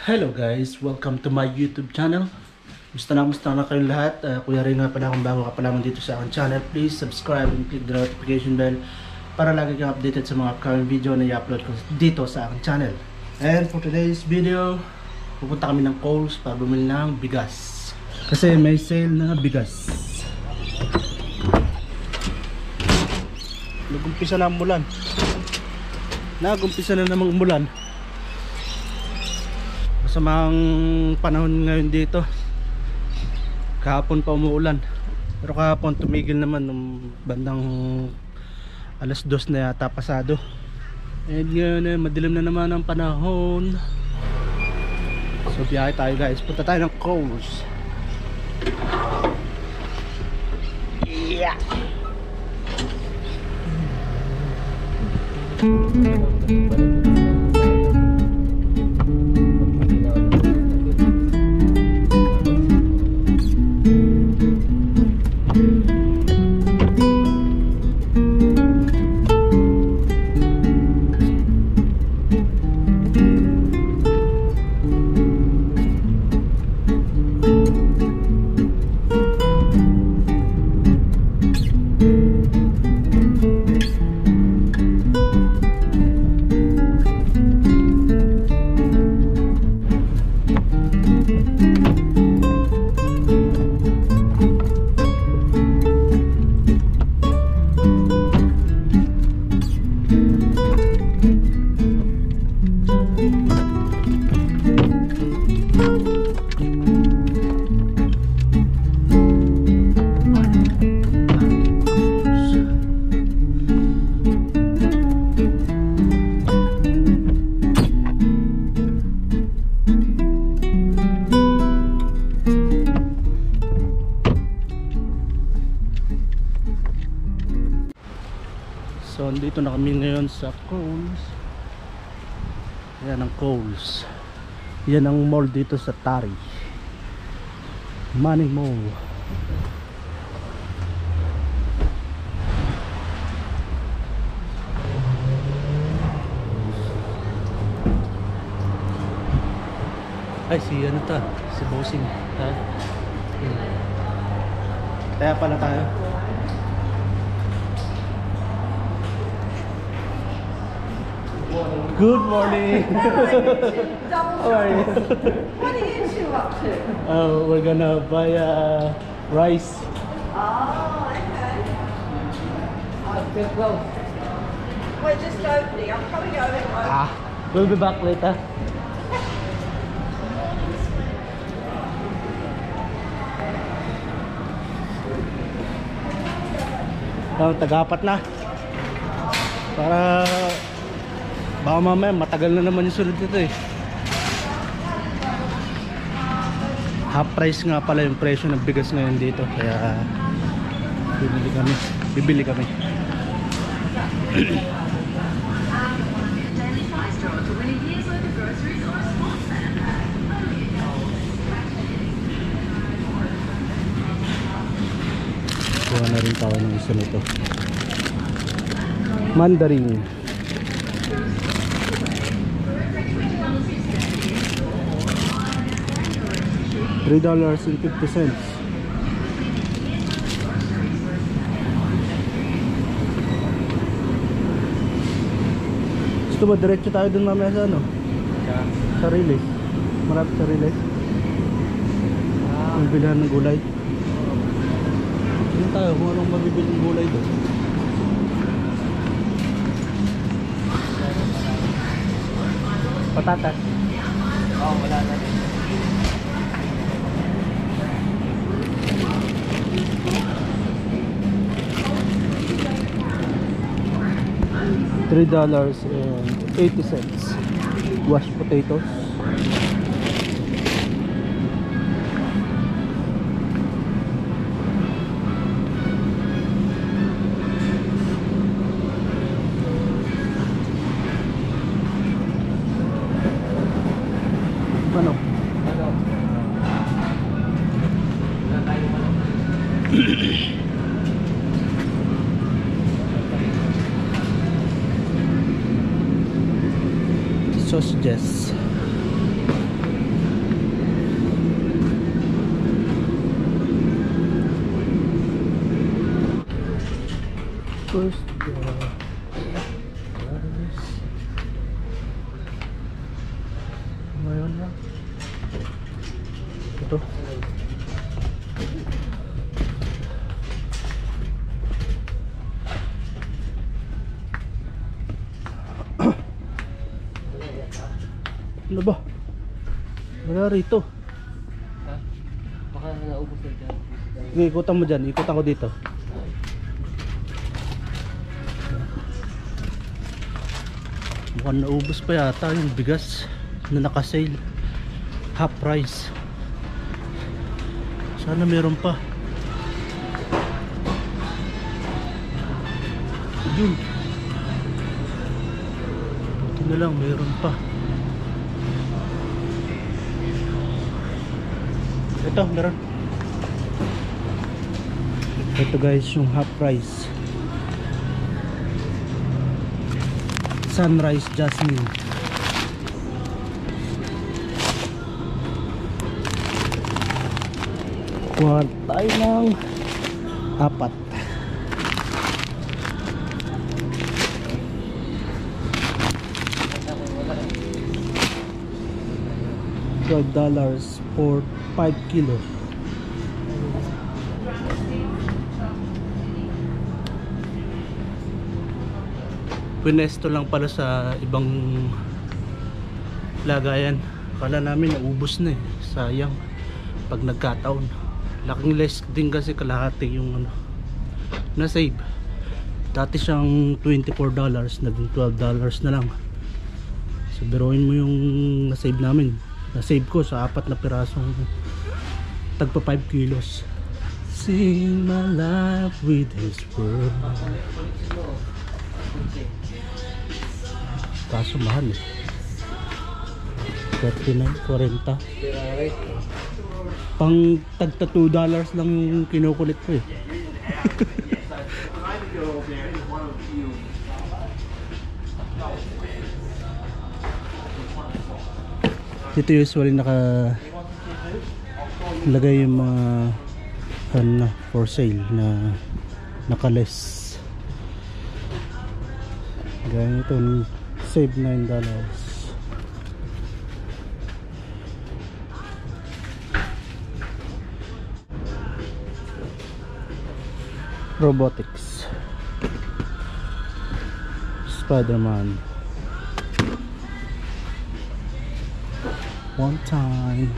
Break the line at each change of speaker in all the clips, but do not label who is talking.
Hello guys, welcome to my YouTube channel. Musta na kayong lahat? Kuya rin nga pala, kung bago ka pa naman dito sa aking channel, please subscribe and click the notification bell para lagi kang updated sa mga current video na i-upload ko dito sa aking channel. And for today's video, pupunta kami ng Coles para bumili ng bigas kasi may sale na bigas. Nag-umpisa na ang umulan. Nag-umpisa na namang umulan. Masamang panahon ngayon dito. Kahapon pa umuulan, pero kahapon tumigil naman nung bandang alas 2 na yata pasado. And ngayon madilim na naman ang panahon. So biyahe tayo guys, punta tayo ng Coles. Yeah. So andito na kami ngayon sa Coles. Yan ang Coles. Yan ang mall dito sa Tari, Money Mall. Ay si ano ta? Si Bossing. Kaya pala tayo. Good morning.
How
are you?
What are you two up to?
We're gonna buy rice.
Oh, okay.
Feel close.
We're just opening. I'm coming over.
We'll be back later. Tagapat na. Para baka mamaya matagal na naman yung sunod nito eh. Half price nga pala yung presyo ng bigas ngayon dito, kaya bibili kami. Kuha na rin tayo ng isa nito, mandarin. $3.50. Gusto mo diretso tayo dun mamaya sa ano? Sa Riles. Marami sa Riles. Ang bilhan ng gulay. Ano tayo kung anong mabibili ng gulay doon? Patatas.
Oh, wala na rin.
$3.80. Washed potatoes. Ano?
Wala tayong manok.
Sausages. first ngayon lang ito. Ano ba? Wala rito.
Ha? Baka naubos na dyan.
Sige, ikutan mo dyan. Ikutan ko dito. Mukhang naubos pa yata yung bigas na naka-sale. Half price. Sana meron pa. Yun. Ito na lang, meron pa. Ito, meron. Ito guys, yung half price. Sunrise Jasmine. Kuha tayo ng 4. $12 for 5 kilos. Pinesto lang pala sa ibang lagayan. Kala namin naubos na eh. Sayang pag nagkataon. Laking less din kasi kalahati yung ano na save. Dati siyang $24, naging $12 na lang. So biruin mo yung na-save namin. Na-save ko sa 4 na pirasong tagpa 5 kilos. Sing my life with his word. Kaso mahal eh. 39, 40. Pang tagta $2 lang yung kinukulit ko eh. Dito usually naka lagay yung mga ano, for sale na naka-less. Gaya ito, save $9. Robotics. Spider-Man. One time.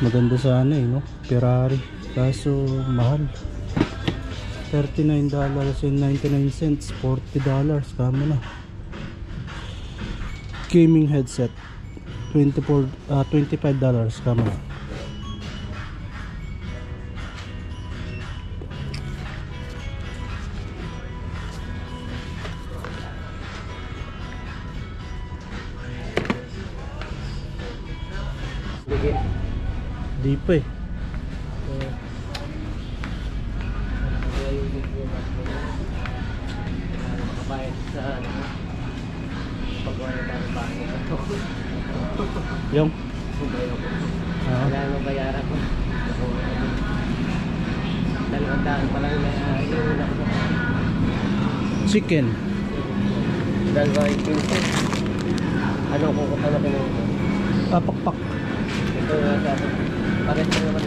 Maganda sana eh, no? Ferrari. Kaso mahal. $39.99. $40. Kama na. Gaming headset. $25. Kama na. Di pa eh.
Makabayad sa pagwala tayo bahay ito.
Yung?
Wala nang bayaran ko. $200 pa lang na inuun ako sa
Chicken.
$2.15. Ano kung ano kinuha?
Papakpak.
Ito nga sa akin. Pares na naman.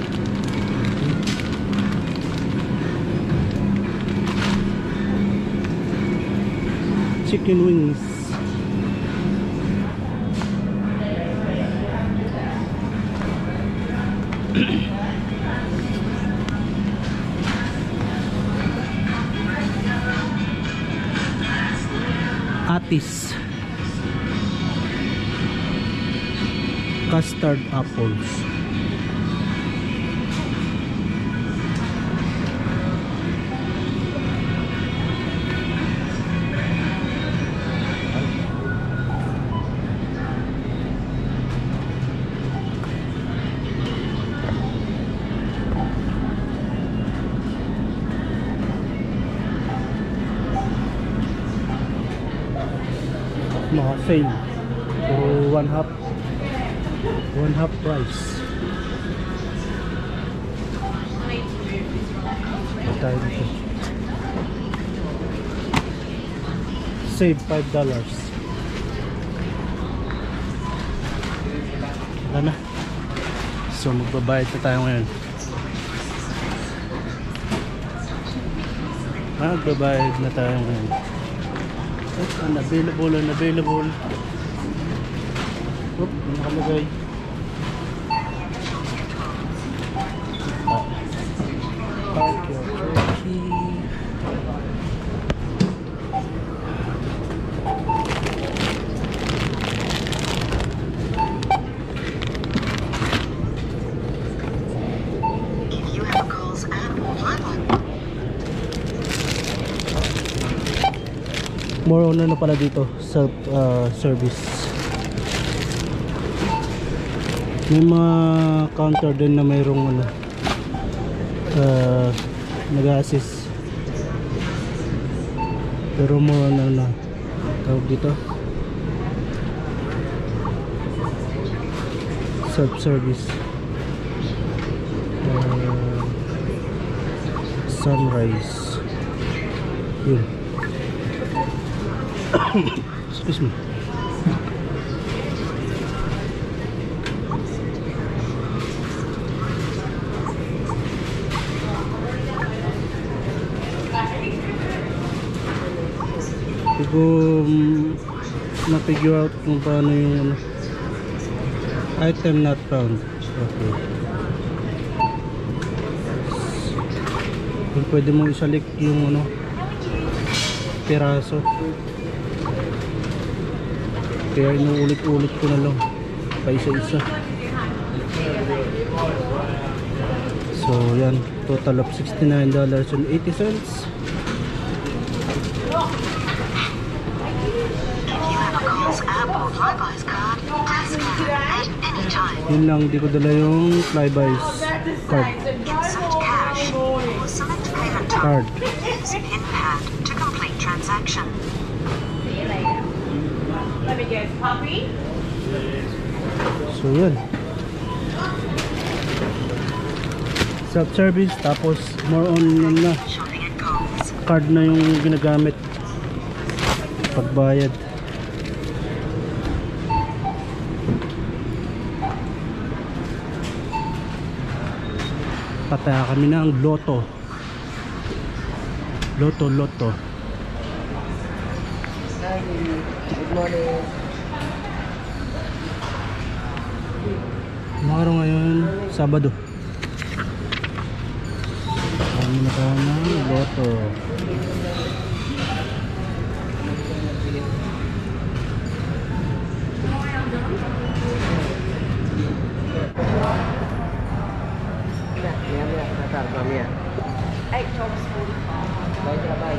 Chicken wings. Atis. Custard apples. Mga sale. So one half price. tayo dito. Save $5. Wala na. So magbabayad na tayo ngayon. Magbabayad na tayo ngayon. Unavailable. Oop, nakalagay. Park your key. More on ano pala dito, self service. May mga counter din na mayroong ano, nag-assist. Pero more on ano, tawag dito, self service. Sunrise. Yun. Excuse me. Kung na-figure out kung paano yung ano, item not found. Okay. Kung pwede mo i-select yung ano, piraso. Kaya inuulit-ulit ko na lang pa isa-isa. So yan, total of $69.80. Yun lang, di ko dala yung Flybuys card. Card.
Let me guess, puppy?
So yun, self-service, tapos more on yun na, card na yung ginagamit pagbayad. Pataya kami ng loto.
Good morning.
Ang araw ngayon, Sabado. Kami na tayo ng loto.
Mia.
$8.45.
Bye.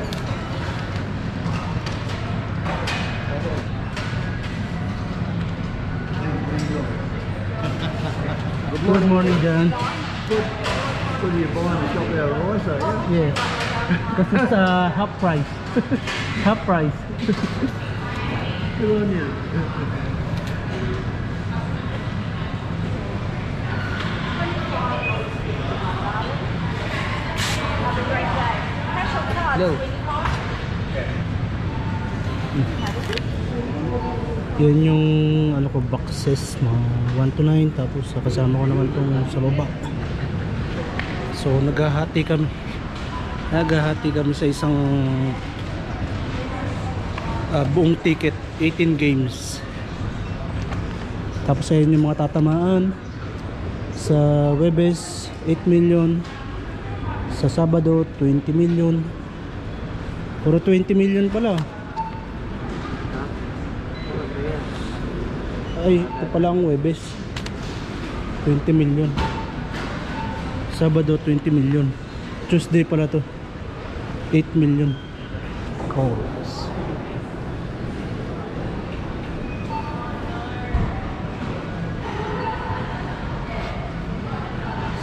Good morning, John.
What are you buying a shop out of rice, are you?
Yeah. Because it's half price. Half price.
Good on you.
Hello.
Yan yung ano ko, boxes mga 1 to 9, tapos kasama ko naman tong sa baba. So naghahati kami sa isang buong ticket, 18 games. Tapos ayun yung mga tatamaan. Sa Webes 8 million, sa Sabado 20 million. Puro 20 million pala. Ay, ito pala ang Webes, 20 million. Sabado 20 million. Tuesday pala to, 8 million. Calls.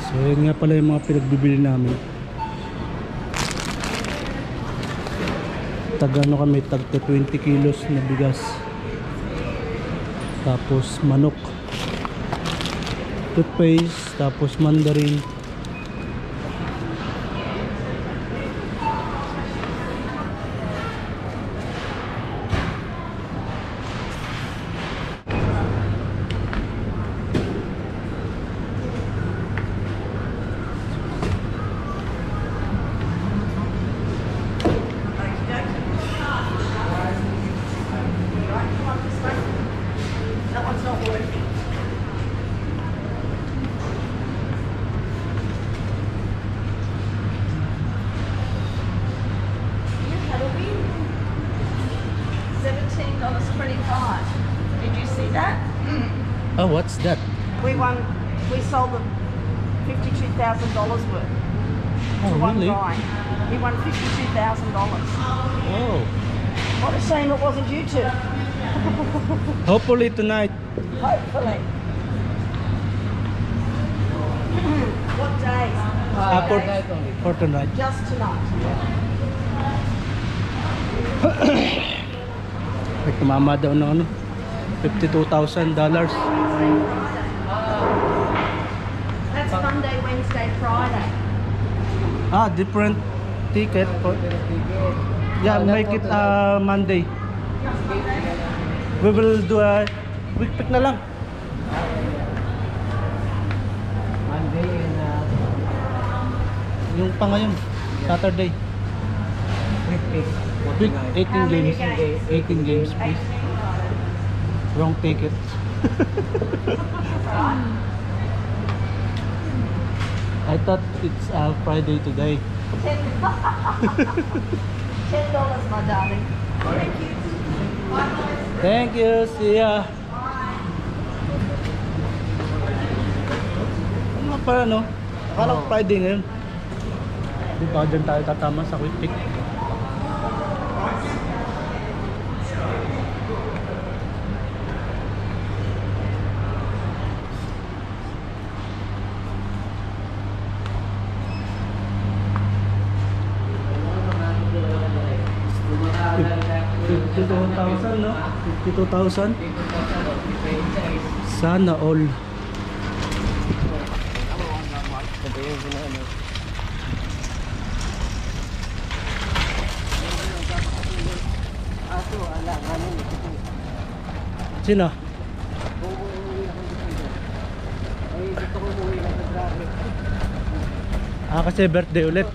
So yun nga pala yung mga pinagbibili namin. Tag-ano kami, tag 20 kilos na bigas. Tapos manok, toothpaste, tapos mandarin,
$17.25. Did you see that?
Oh, what's that?
We sold them $52,000 worth
Oh,
to one
really?
guy. He won $52,000.
Oh.
What a shame it wasn't you two.
Hopefully tonight.
Hopefully. What day?
For tonight.
Just tonight.
May tumama daw ng ano, $52,000.
That's Monday, Wednesday, Friday.
Ah, different ticket. Yeah, make it Monday. We will do a quick pick na lang.
Monday and
Yung pa ngayon, Saturday.
quick pick.
Quick 18
How many
games.
games?
18 games, please. Wrong ticket. I thought it's Friday today.
$10, my darling. Thank you.
Thank you. See ya. Ano pa no? Akala ko Friday ngayon. Di ba dyan tayo tatama sa quick pick? $52,000 no? $52,000? Sana all. Sino? Kasi birthday ulit.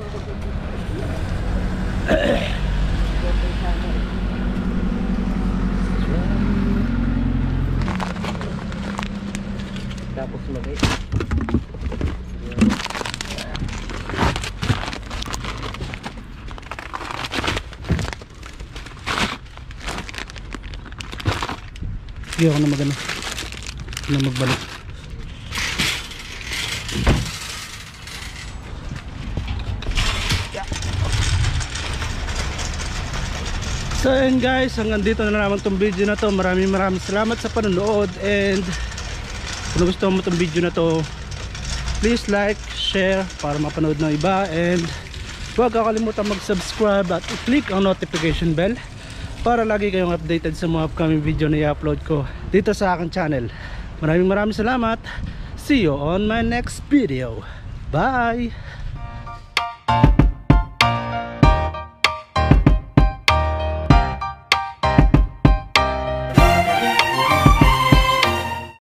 Tapos magay.
Sige ako na magano. Na magbalik. So and guys, hanggang dito na naman tong video na to. Maraming salamat sa panonood, and kung gusto mo itong video na to, please like, share para mapanood ng iba, and huwag kakalimutan mag-subscribe at i-click ang notification bell para lagi kayong updated sa mga upcoming video na i-upload ko dito sa aking channel. Maraming salamat. See you on my next video. Bye!